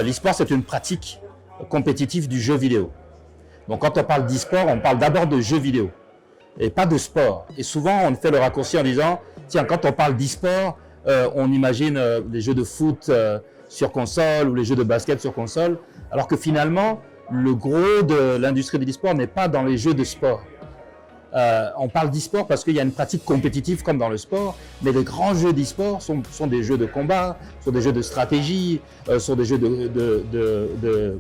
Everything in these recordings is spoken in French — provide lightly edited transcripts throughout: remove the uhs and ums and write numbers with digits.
L'e-sport, c'est une pratique compétitive du jeu vidéo. Donc quand on parle d'e-sport, on parle d'abord de jeux vidéo et pas de sport. Et souvent, on fait le raccourci en disant, tiens, quand on parle d'e-sport, on imagine les jeux de foot sur console ou les jeux de basket sur console, alors que finalement, le gros de l'industrie de l'e-sport n'est pas dans les jeux de sport. On parle d'e-sport parce qu'il y a une pratique compétitive comme dans le sport, mais les grands jeux d'e-sport sont des jeux de combat, sont des jeux de stratégie, sont des jeux de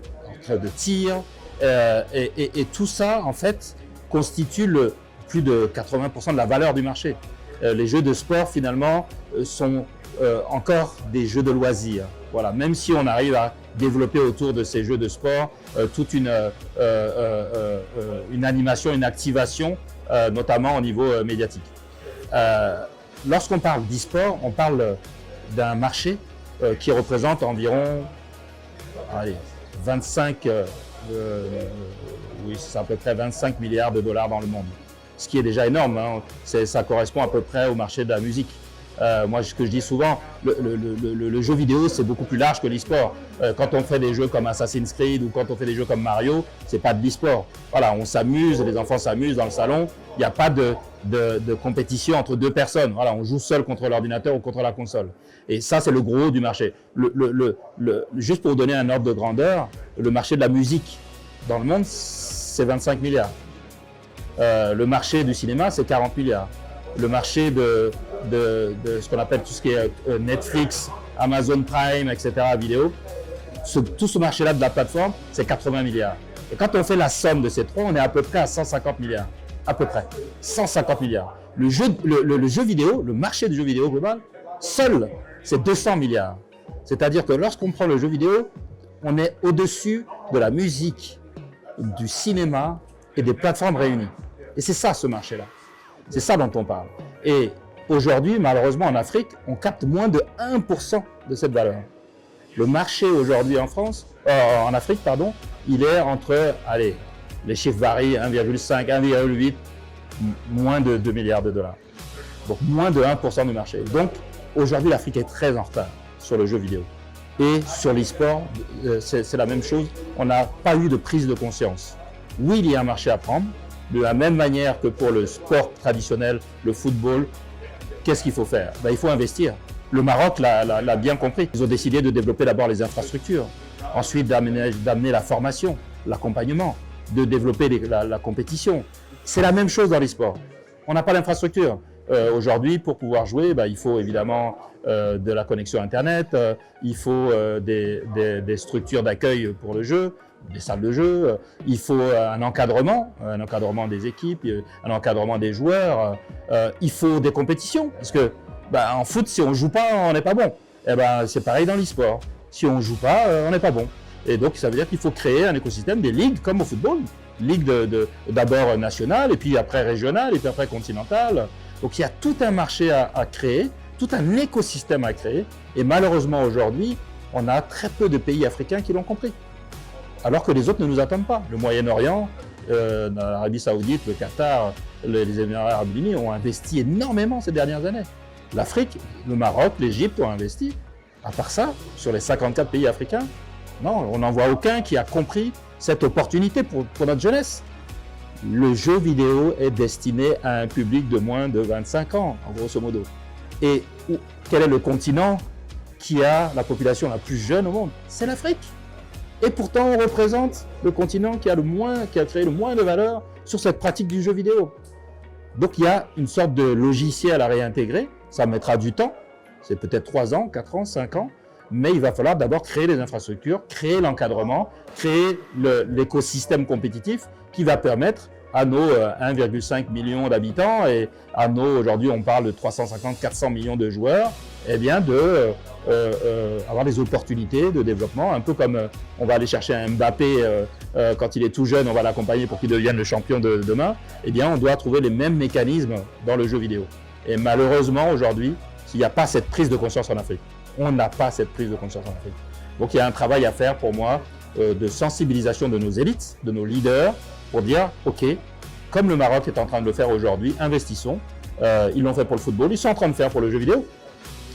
tir, et tout ça, en fait, constitue plus de 80% de la valeur du marché. Les jeux de sport, finalement, sont encore des jeux de loisirs. Voilà, même si on arrive à développer autour de ces jeux de sport toute une animation, une activation, notamment au niveau médiatique. Lorsqu'on parle d'e-sport, on parle d'un marché qui représente environ 25, oui, c'est à peu près 25 milliards de dollars dans le monde. Ce qui est déjà énorme, hein. Ça correspond à peu près au marché de la musique. Moi, ce que je dis souvent, le jeu vidéo, c'est beaucoup plus large que l'e-sport. Quand on fait des jeux comme Assassin's Creed ou quand on fait des jeux comme Mario, c'est pas de l'e-sport. Voilà, on s'amuse, les enfants s'amusent dans le salon. Il n'y a pas de compétition entre deux personnes. Voilà, on joue seul contre l'ordinateur ou contre la console. Et ça, c'est le gros du marché. Juste pour vous donner un ordre de grandeur, le marché de la musique dans le monde, c'est 25 milliards. Le marché du cinéma, c'est 40 milliards. Le marché de ce qu'on appelle tout ce qui est Netflix, Amazon Prime, etc., vidéo, tout ce marché-là de la plateforme, c'est 80 milliards. Et quand on fait la somme de ces trois, on est à peu près à 150 milliards. À peu près. 150 milliards. Le jeu vidéo, le marché du jeu vidéo global, seul, c'est 200 milliards. C'est-à-dire que lorsqu'on prend le jeu vidéo, on est au-dessus de la musique, du cinéma et des plateformes réunies. Et c'est ça, ce marché-là. C'est ça dont on parle. Et aujourd'hui, malheureusement, en Afrique, on capte moins de 1% de cette valeur. Le marché aujourd'hui en Afrique, pardon, il est entre, allez, les chiffres varient, 1,5, 1,8, moins de 2 milliards de dollars. Donc, moins de 1% du marché. Donc, aujourd'hui, l'Afrique est très en retard sur le jeu vidéo. Et sur l'e-sport, c'est la même chose. On n'a pas eu de prise de conscience. Oui, il y a un marché à prendre. De la même manière que pour le sport traditionnel, le football, qu'est-ce qu'il faut faire? Il faut investir. Le Maroc l'a bien compris. Ils ont décidé de développer d'abord les infrastructures, ensuite d'amener la formation, l'accompagnement, de développer la compétition. C'est la même chose dans les sports. On n'a pas l'infrastructure. Aujourd'hui, pour pouvoir jouer, il faut évidemment de la connexion Internet, il faut des structures d'accueil pour le jeu, des salles de jeu, il faut un encadrement des équipes, un encadrement des joueurs, il faut des compétitions, parce que en foot, si on ne joue pas, on n'est pas bon. C'est pareil dans l'e-sport. Si on ne joue pas, on n'est pas bon. Et donc, ça veut dire qu'il faut créer un écosystème, des ligues comme au football, ligue d'abord nationale, et puis après régionale, et puis après continentale. Donc, il y a tout un marché à créer, tout un écosystème à créer, et malheureusement aujourd'hui, on a très peu de pays africains qui l'ont compris. Alors que les autres ne nous attendent pas. Le Moyen-Orient, l'Arabie Saoudite, le Qatar, les Émirats Arabes Unis ont investi énormément ces dernières années. L'Afrique, le Maroc, l'Égypte ont investi. À part ça, sur les 54 pays africains, non, on n'en voit aucun qui a compris cette opportunité pour notre jeunesse. Le jeu vidéo est destiné à un public de moins de 25 ans, en grosso modo. Et quel est le continent qui a la population la plus jeune au monde? C'est l'Afrique. Et pourtant, on représente le continent qui a créé le moins de valeur sur cette pratique du jeu vidéo. Donc, il y a une sorte de logiciel à réintégrer. Ça mettra du temps. C'est peut-être 3 ans, 4 ans, 5 ans. Mais il va falloir d'abord créer les infrastructures, créer l'encadrement, créer l'écosystème compétitif qui va permettre à nos 1,5 million d'habitants et à nos, aujourd'hui on parle de 350-400 millions de joueurs, avoir des opportunités de développement, un peu comme on va aller chercher un Mbappé quand il est tout jeune, on va l'accompagner pour qu'il devienne le champion de demain, on doit trouver les mêmes mécanismes dans le jeu vidéo. Et malheureusement aujourd'hui, il n'y a pas cette prise de conscience en Afrique. On n'a pas cette prise de conscience en Afrique. Donc il y a un travail à faire pour moi de sensibilisation de nos élites, de nos leaders, pour dire, OK, comme le Maroc est en train de le faire aujourd'hui, investissons. Ils l'ont fait pour le football, ils sont en train de faire pour le jeu vidéo.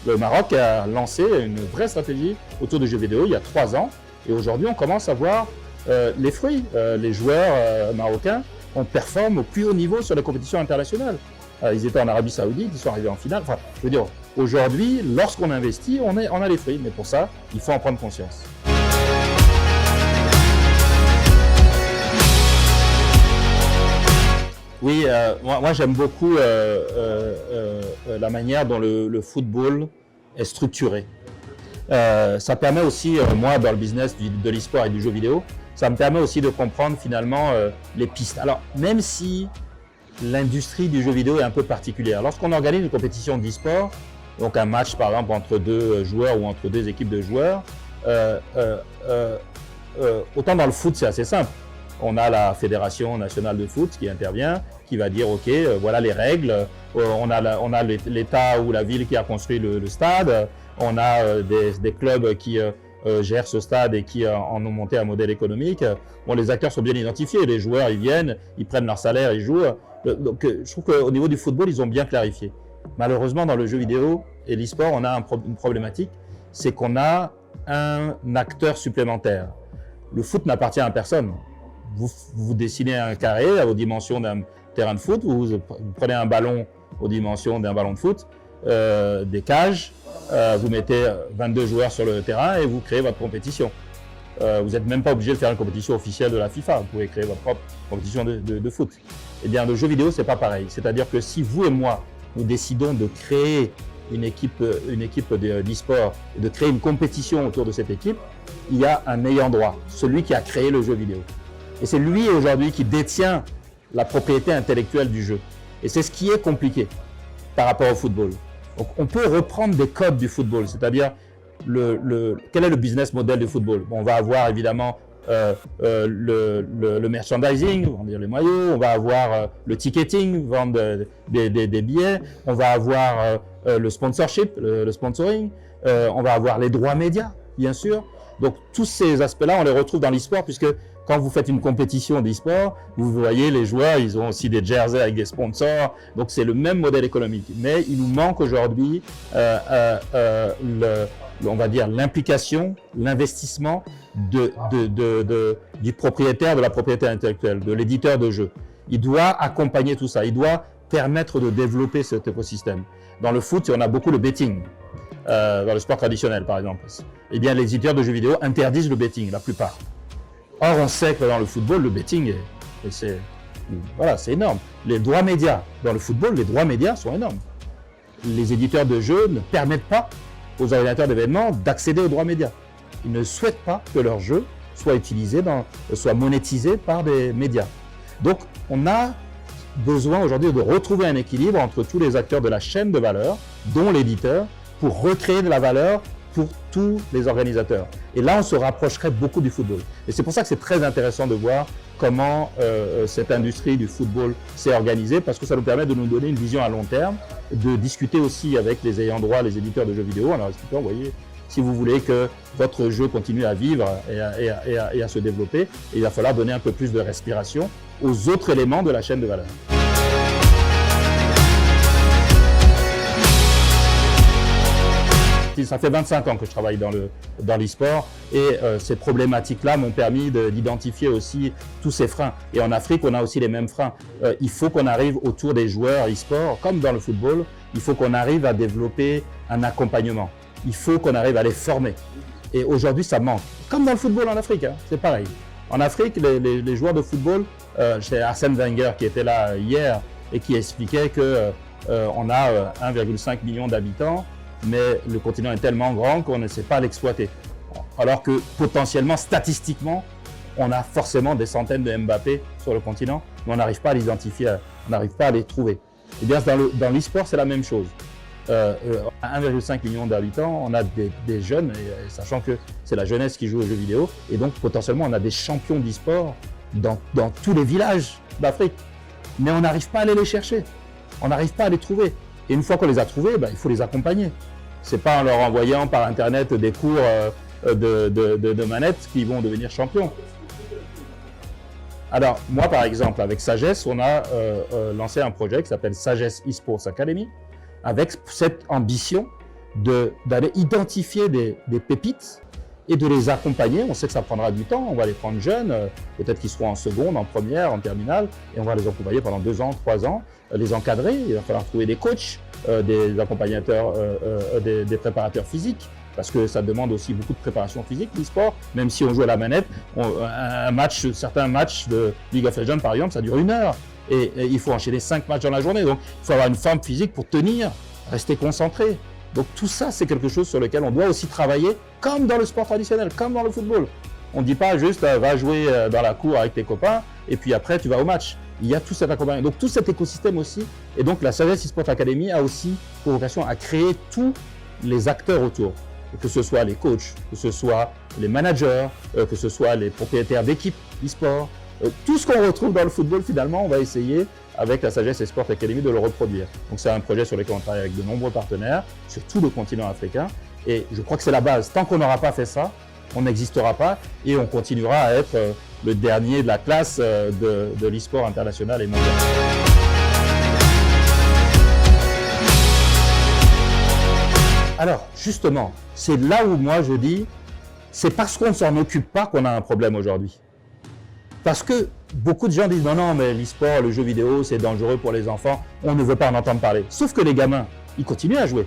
Le Maroc a lancé une vraie stratégie autour du jeu vidéo il y a 3 ans. Et aujourd'hui, on commence à voir les fruits. Les joueurs marocains, on performe au plus haut niveau sur les compétitions internationales. Ils étaient en Arabie Saoudite, ils sont arrivés en finale. Enfin, je veux dire, aujourd'hui, lorsqu'on investit, on a les fruits. Mais pour ça, il faut en prendre conscience. Oui, moi j'aime beaucoup la manière dont le football est structuré. Ça permet aussi, moi dans le business de l'e-sport et du jeu vidéo, ça me permet aussi de comprendre finalement les pistes. Alors même si l'industrie du jeu vidéo est un peu particulière, lorsqu'on organise une compétition d'e-sport, donc un match par exemple entre deux joueurs ou entre deux équipes de joueurs, autant dans le foot c'est assez simple. On a la Fédération nationale de foot qui intervient, qui va dire ok, voilà les règles, on a l'État ou la ville qui a construit le stade, on a des clubs qui gèrent ce stade et qui en ont monté un modèle économique. Bon, les acteurs sont bien identifiés, les joueurs ils viennent, ils prennent leur salaire, ils jouent. Donc je trouve qu'au niveau du football, ils ont bien clarifié. Malheureusement, dans le jeu vidéo et l'e-sport, on a une problématique, c'est qu'on a un acteur supplémentaire. Le foot n'appartient à personne. Vous dessinez un carré aux dimensions d'un terrain de foot, vous prenez un ballon aux dimensions d'un ballon de foot, des cages, vous mettez 22 joueurs sur le terrain et vous créez votre compétition. Vous n'êtes même pas obligé de faire une compétition officielle de la FIFA, vous pouvez créer votre propre compétition de foot. Eh bien, le jeu vidéo, c'est pas pareil. C'est-à-dire que si vous et moi, nous décidons de créer une équipe d'e-sport, de créer une compétition autour de cette équipe, il y a un ayant droit, celui qui a créé le jeu vidéo. Et c'est lui aujourd'hui qui détient la propriété intellectuelle du jeu. Et c'est ce qui est compliqué par rapport au football. Donc on peut reprendre des codes du football, c'est-à-dire quel est le business model du football. Bon, on va avoir évidemment le merchandising, on va dire les maillots, on va avoir le ticketing, vendre des billets, on va avoir le sponsorship, le sponsoring, on va avoir les droits médias, bien sûr. Donc tous ces aspects-là, on les retrouve dans l'e-sport puisque quand vous faites une compétition d'e-sport, vous voyez les joueurs, ils ont aussi des jerseys avec des sponsors, donc c'est le même modèle économique. Mais il nous manque aujourd'hui, on va dire, l'implication, l'investissement du propriétaire de la propriété intellectuelle, de l'éditeur de jeux. Il doit accompagner tout ça, il doit permettre de développer cet écosystème. Dans le foot, on a beaucoup le betting. Dans le sport traditionnel, par exemple. Eh bien, les éditeurs de jeux vidéo interdisent le betting, la plupart. Or, on sait que dans le football, le betting, c'est énorme. Les droits médias, dans le football, les droits médias sont énormes. Les éditeurs de jeux ne permettent pas aux organisateurs d'événements d'accéder aux droits médias. Ils ne souhaitent pas que leurs jeux soient utilisés, soient monétisés par des médias. Donc, on a besoin aujourd'hui de retrouver un équilibre entre tous les acteurs de la chaîne de valeur, dont l'éditeur, pour recréer de la valeur pour tous les organisateurs. Et là, on se rapprocherait beaucoup du football. Et c'est pour ça que c'est très intéressant de voir comment cette industrie du football s'est organisée, parce que ça nous permet de nous donner une vision à long terme, de discuter aussi avec les ayants droit, les éditeurs de jeux vidéo, en leur expliquant, vous voyez, si vous voulez que votre jeu continue à vivre et à se développer, il va falloir donner un peu plus de respiration aux autres éléments de la chaîne de valeur. Ça fait 25 ans que je travaille dans l'e-sport et ces problématiques-là m'ont permis d'identifier aussi tous ces freins. Et en Afrique, on a aussi les mêmes freins. Il faut qu'on arrive autour des joueurs e-sport, comme dans le football, il faut qu'on arrive à développer un accompagnement. Il faut qu'on arrive à les former. Et aujourd'hui, ça manque. Comme dans le football en Afrique, hein, c'est pareil. En Afrique, les joueurs de football, c'est Arsène Wenger qui était là hier et qui expliquait qu'on a 1,5 million d'habitants, mais le continent est tellement grand qu'on ne sait pas l'exploiter. Alors que potentiellement, statistiquement, on a forcément des centaines de Mbappé sur le continent, mais on n'arrive pas à l'identifier, on n'arrive pas à les trouver. Et bien dans l'e-sport, c'est la même chose. À 1,5 million d'habitants, on a des jeunes, et sachant que c'est la jeunesse qui joue aux jeux vidéo, et donc potentiellement on a des champions d'e-sport dans tous les villages d'Afrique. Mais on n'arrive pas à aller les chercher, on n'arrive pas à les trouver. Et une fois qu'on les a trouvés, il faut les accompagner. C'est pas en leur envoyant par Internet des cours de manettes qu'ils vont devenir champions. Alors, moi, par exemple, avec Sagesse, on a lancé un projet qui s'appelle Sagesse eSports Academy, avec cette ambition d'aller identifier des pépites et de les accompagner. On sait que ça prendra du temps, on va les prendre jeunes, peut-être qu'ils seront en seconde, en première, en terminale, et on va les accompagner pendant 2 ans, 3 ans, les encadrer. Il va falloir trouver des coachs, des accompagnateurs, des préparateurs physiques, parce que ça demande aussi beaucoup de préparation physique, l'e-sport. Même si on joue à la manette, certains matchs de League of Legends, par exemple, ça dure 1 heure. Et il faut enchaîner 5 matchs dans la journée. Donc, il faut avoir une forme physique pour tenir, rester concentré. Donc, tout ça, c'est quelque chose sur lequel on doit aussi travailler, comme dans le sport traditionnel, comme dans le football. On ne dit pas juste va jouer dans la cour avec tes copains et puis après, tu vas au match. Il y a tout cet accompagnement. Donc, tout cet écosystème aussi. Et donc, la Sagesse eSport Academy a aussi pour vocation à créer tous les acteurs autour. Que ce soit les coachs, que ce soit les managers, que ce soit les propriétaires d'équipes e-sport. Tout ce qu'on retrouve dans le football, finalement, on va essayer, avec la Sagesse eSport Academy, de le reproduire. Donc c'est un projet sur lequel on travaille avec de nombreux partenaires, sur tout le continent africain. Et je crois que c'est la base. Tant qu'on n'aura pas fait ça, on n'existera pas et on continuera à être le dernier de la classe de l'e-sport international et mondial. Alors, justement, c'est là où moi je dis, c'est parce qu'on ne s'en occupe pas qu'on a un problème aujourd'hui. Parce que beaucoup de gens disent non, mais l'e-sport, le jeu vidéo, c'est dangereux pour les enfants, on ne veut pas en entendre parler. Sauf que les gamins, ils continuent à jouer.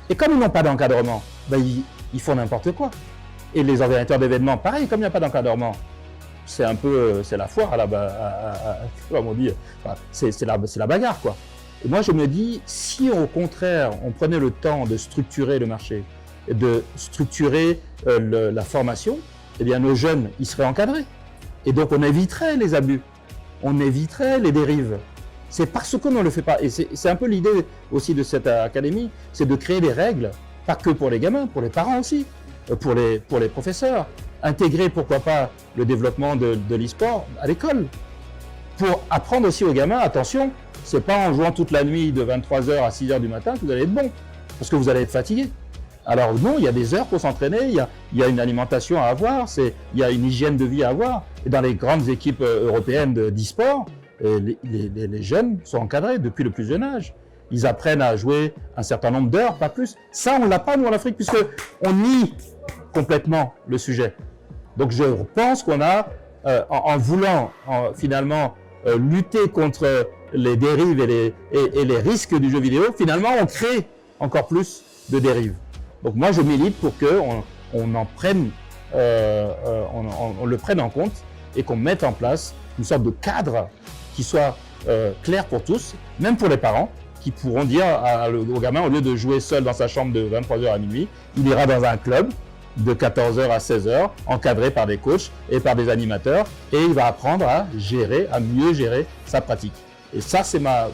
Et comme ils n'ont pas d'encadrement, ben ils font n'importe quoi. Et les organisateurs d'événements, pareil, comme il n'y a pas d'encadrement, c'est un peu, c'est la foire comme on dit, c'est la bagarre, quoi. Et moi, je me dis, si au contraire, on prenait le temps de structurer le marché, de structurer la formation, eh bien, nos jeunes, ils seraient encadrés. Et donc, on éviterait les abus, on éviterait les dérives. C'est parce qu'on ne le fait pas. Et c'est un peu l'idée aussi de cette académie, c'est de créer des règles, pas que pour les gamins, pour les parents aussi, pour les professeurs. Intégrer, pourquoi pas, le développement de l'e-sport à l'école. Pour apprendre aussi aux gamins, attention, c'est pas en jouant toute la nuit de 23h à 6h du matin que vous allez être bon, parce que vous allez être fatigué. Alors non, il y a des heures pour s'entraîner, il y a une alimentation à avoir, il y a une hygiène de vie à avoir. Et dans les grandes équipes européennes d'e-sport, les jeunes sont encadrés depuis le plus jeune âge. Ils apprennent à jouer un certain nombre d'heures, pas plus. Ça, on ne l'a pas, nous, en Afrique, puisqu'on nie complètement le sujet. Donc je pense qu'on a, en voulant finalement lutter contre les dérives et les risques du jeu vidéo, finalement, on crée encore plus de dérives. Donc moi, je milite pour qu'on en prenne, on le prenne en compte et qu'on mette en place une sorte de cadre qui soit clair pour tous, même pour les parents, qui pourront dire au gamin, au lieu de jouer seul dans sa chambre de 23h à minuit, il ira dans un club de 14h à 16h, encadré par des coachs et par des animateurs, et il va apprendre à gérer, à mieux gérer sa pratique. Et ça, c'est ma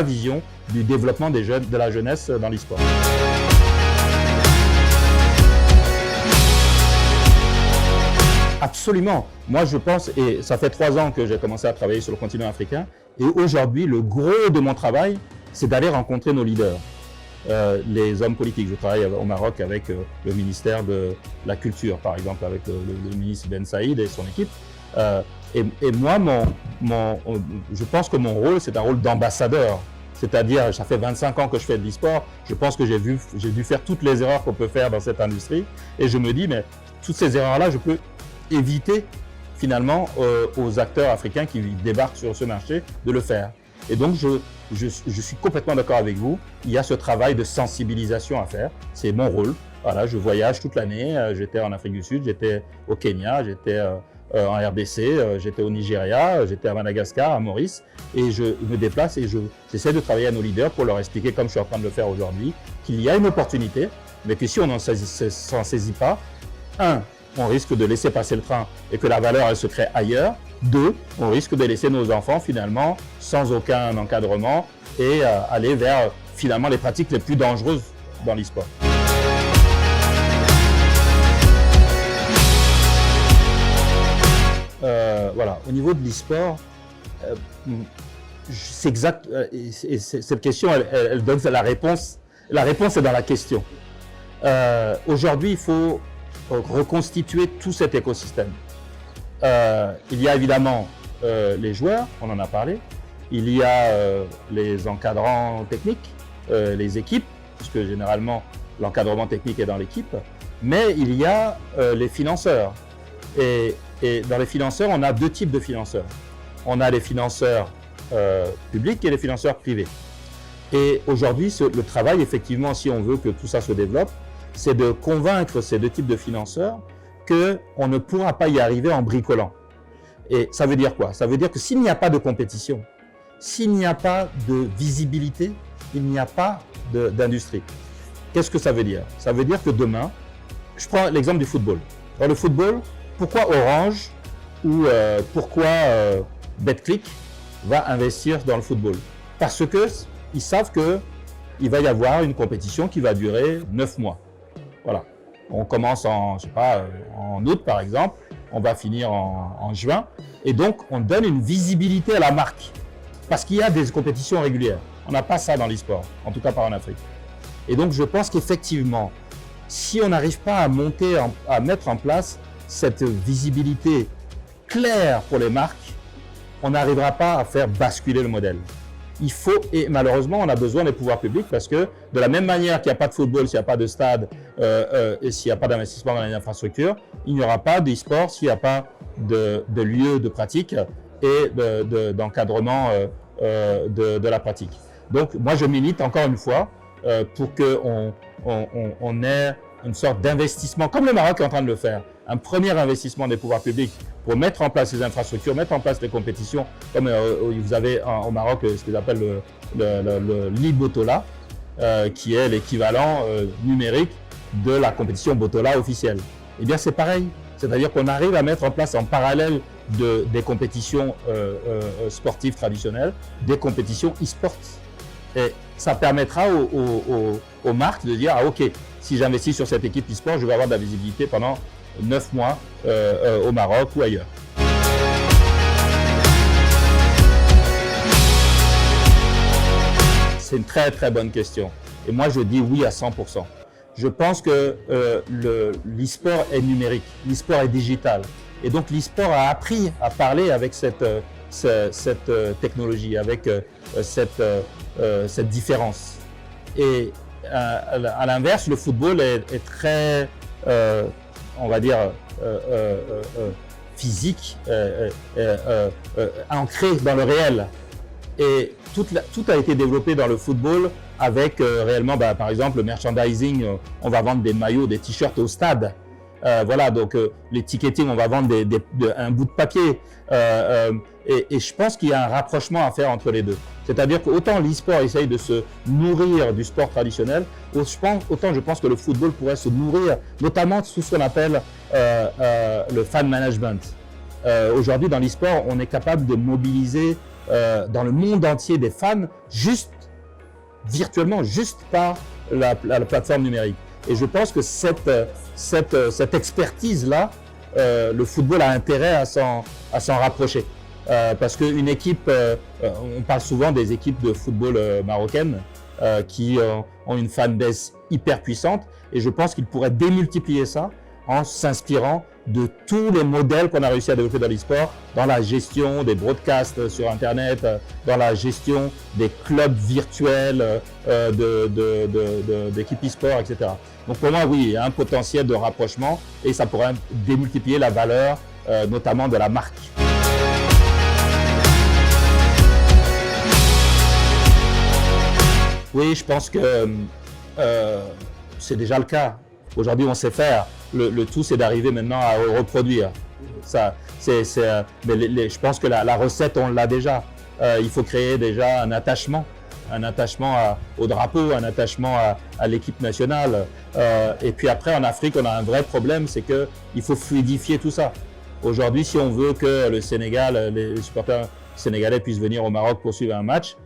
vision du développement des jeunes, de la jeunesse dans l'e-sport. Absolument. Moi, je pense, et ça fait 3 ans que j'ai commencé à travailler sur le continent africain, et aujourd'hui, le gros de mon travail, c'est d'aller rencontrer nos leaders, les hommes politiques. Je travaille au Maroc avec le ministère de la Culture, par exemple, avec le ministre Ben Saïd et son équipe. Et moi, je pense que mon rôle, c'est un rôle d'ambassadeur. C'est-à-dire, ça fait 25 ans que je fais de l'e-sport, je pense que j'ai dû faire toutes les erreurs qu'on peut faire dans cette industrie, et je me dis, mais toutes ces erreurs-là, je peux éviter finalement aux acteurs africains qui débarquent sur ce marché de le faire. Et donc, je suis complètement d'accord avec vous. Il y a ce travail de sensibilisation à faire. C'est mon rôle. Voilà, je voyage toute l'année. J'étais en Afrique du Sud, j'étais au Kenya, j'étais en RDC, j'étais au Nigeria, j'étais à Madagascar, à Maurice. Et je me déplace et j'essaie de travailler à nos leaders pour leur expliquer, comme je suis en train de le faire aujourd'hui, qu'il y a une opportunité, mais que si on s'en saisit pas, on risque de laisser passer le train et que la valeur, elle se crée ailleurs. 2, on risque de laisser nos enfants finalement sans aucun encadrement et aller vers finalement les pratiques les plus dangereuses dans l'e-sport. Voilà, au niveau de l'e-sport, c'est exact. Cette question, elle donne la réponse. La réponse est dans la question. Aujourd'hui, il faut reconstituer tout cet écosystème. Il y a évidemment les joueurs, on en a parlé. Il y a les encadrants techniques, les équipes, puisque généralement l'encadrement technique est dans l'équipe. Mais il y a les financeurs. Et dans les financeurs, on a deux types de financeurs. On a les financeurs publics et les financeurs privés. Et aujourd'hui, le travail, effectivement, si on veut que tout ça se développe, c'est de convaincre ces deux types de financeurs qu'on ne pourra pas y arriver en bricolant. Et ça veut dire quoi? Ça veut dire que s'il n'y a pas de compétition, s'il n'y a pas de visibilité, il n'y a pas d'industrie. Qu'est-ce que ça veut dire? Ça veut dire que demain, je prends l'exemple du football. Dans le football, pourquoi Orange ou pourquoi BetClick va investir dans le football? Parce qu'ils savent qu'il va y avoir une compétition qui va durer 9 mois. Voilà. On commence je sais pas, en août par exemple, on va finir en juin. Et donc, on donne une visibilité à la marque. Parce qu'il y a des compétitions régulières. On n'a pas ça dans l'e-sport, en tout cas pas en Afrique. Et donc, je pense qu'effectivement, si on n'arrive pas à mettre en place cette visibilité claire pour les marques, on n'arrivera pas à faire basculer le modèle. Il faut, et malheureusement, on a besoin des pouvoirs publics parce que de la même manière qu'il n'y a pas de football, s'il n'y a pas de stade et s'il n'y a pas d'investissement dans les infrastructures, il n'y aura pas d'e-sport s'il n'y a pas de lieux de pratique et d'encadrement de la pratique. Donc, moi, je milite encore une fois pour qu'on ait une sorte d'investissement, comme le Maroc est en train de le faire, un premier investissement des pouvoirs publics pour mettre en place les infrastructures, mettre en place les compétitions, comme vous avez au Maroc ce qu'ils appellent le Ligue Botola, qui est l'équivalent numérique de la compétition Botola officielle. Eh bien, c'est pareil. C'est-à-dire qu'on arrive à mettre en place en parallèle des compétitions sportives traditionnelles, des compétitions e-sport. Et ça permettra aux marques de dire « Ah ok, si j'investis sur cette équipe e-sport, je vais avoir de la visibilité pendant 9 mois au Maroc ou ailleurs. » C'est une très très bonne question. Et moi je dis oui à 100%. Je pense que l'e-sport est numérique, l'e-sport est digital. Et donc l'e-sport a appris à parler avec cette technologie, avec cette différence. Et à l'inverse, le football est très, on va dire, physique, ancré dans le réel. Et tout a été développé dans le football avec réellement, par exemple, le merchandising. On va vendre des maillots, des t-shirts au stade. Voilà, donc les ticketing, on va vendre un bout de papier. Et je pense qu'il y a un rapprochement à faire entre les deux. C'est-à-dire qu'autant l'e-sport essaye de se nourrir du sport traditionnel, autant je pense que le football pourrait se nourrir, notamment sous ce qu'on appelle le fan management. Aujourd'hui, dans l'e-sport, on est capable de mobiliser dans le monde entier des fans virtuellement, juste par la plateforme numérique. Et je pense que cette expertise-là, le football a intérêt à s'en rapprocher. Parce qu'une équipe, on parle souvent des équipes de football marocaines qui ont une fanbase hyper puissante. Et je pense qu'ils pourraient démultiplier ça en s'inspirant de tous les modèles qu'on a réussi à développer dans l'e-sport, dans la gestion des broadcasts sur Internet, dans la gestion des clubs virtuels d'équipes e-sport, etc. Donc pour moi, oui, il y a un potentiel de rapprochement et ça pourrait démultiplier la valeur, notamment de la marque. Oui, je pense que c'est déjà le cas. Aujourd'hui, on sait faire. Le tout, c'est d'arriver maintenant à reproduire. Ça, mais je pense que la recette, on l'a déjà. Il faut créer déjà un attachement au drapeau, un attachement à l'équipe nationale. Et puis après, en Afrique, on a un vrai problème, c'est qu'il faut fluidifier tout ça. Aujourd'hui, si on veut que le Sénégal, les supporters sénégalais puissent venir au Maroc pour suivre un match,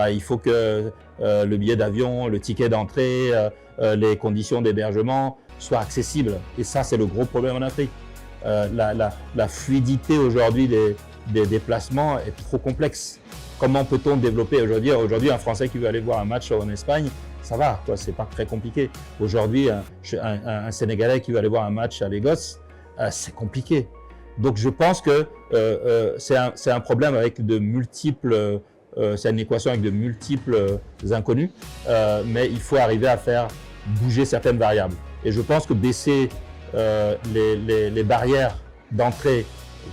il faut que le billet d'avion, le ticket d'entrée, les conditions d'hébergement soient accessibles. Et ça, c'est le gros problème en Afrique. La fluidité aujourd'hui des déplacements est trop complexe. Comment peut-on développer aujourd'hui un Français qui veut aller voir un match en Espagne, ça va, c'est pas très compliqué. Aujourd'hui, un Sénégalais qui veut aller voir un match à Lagos, c'est compliqué. Donc je pense que c'est un problème avec de multiples, c'est une équation avec de multiples inconnus, mais il faut arriver à faire bouger certaines variables. Et je pense que baisser les barrières d'entrée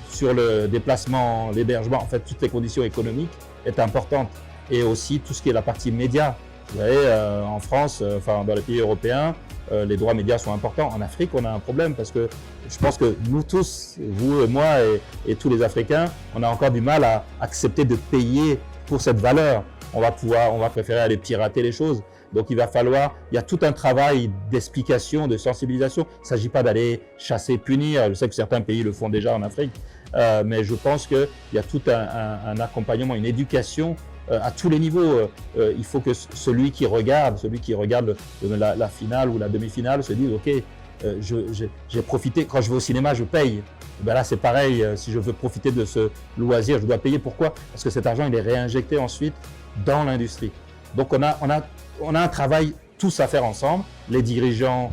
sur le déplacement, l'hébergement, en fait, toutes les conditions économiques est importante. Et aussi tout ce qui est la partie média. Vous voyez, en France, enfin dans les pays européens, les droits médias sont importants. En Afrique, on a un problème parce que je pense que nous tous, vous et moi et tous les Africains, on a encore du mal à accepter de payer pour cette valeur. On va préférer aller pirater les choses. Donc il y a tout un travail d'explication, de sensibilisation. Il ne s'agit pas d'aller chasser, punir. Je sais que certains pays le font déjà en Afrique, mais je pense qu'il y a tout un accompagnement, une éducation à tous les niveaux. Il faut que celui qui regarde la finale ou la demi-finale se dise ok, j'ai profité. Quand je vais au cinéma, je paye. Ben là, c'est pareil. Si je veux profiter de ce loisir, je dois payer. Pourquoi? Parce que cet argent, il est réinjecté ensuite dans l'industrie. Donc, on a un travail tous à faire ensemble. Les dirigeants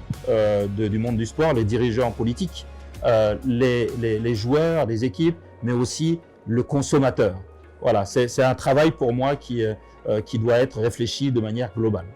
du monde du sport, les dirigeants politiques, les joueurs, les équipes, mais aussi le consommateur. Voilà, c'est un travail pour moi qui doit être réfléchi de manière globale.